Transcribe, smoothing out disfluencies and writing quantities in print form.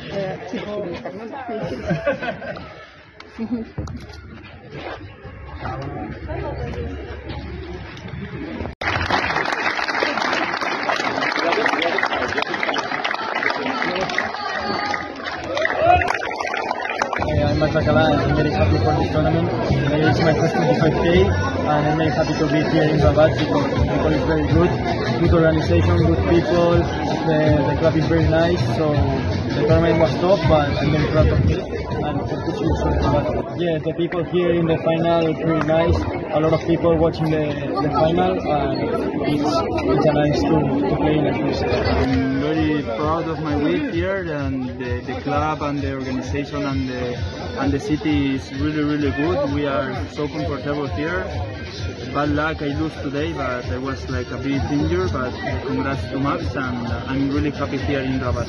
I'm Matsakala and I'm very happy for this tournament. It's my first 25K and I'm very happy to be here in Rabat because it's very good organization, good people, the club is very nice, so the tournament was tough but I'm very proud of it and for good results for Rabat. Yeah, the people here in the final are pretty nice, a lot of people watching the final and it's a nice to play in a first. I'm very proud of my week here and the club and the organization and the city is really good. We are so comfortable here. Bad luck, I lose today, but I was like a bit injured, but congrats to Max and I'm really happy here in Rabat.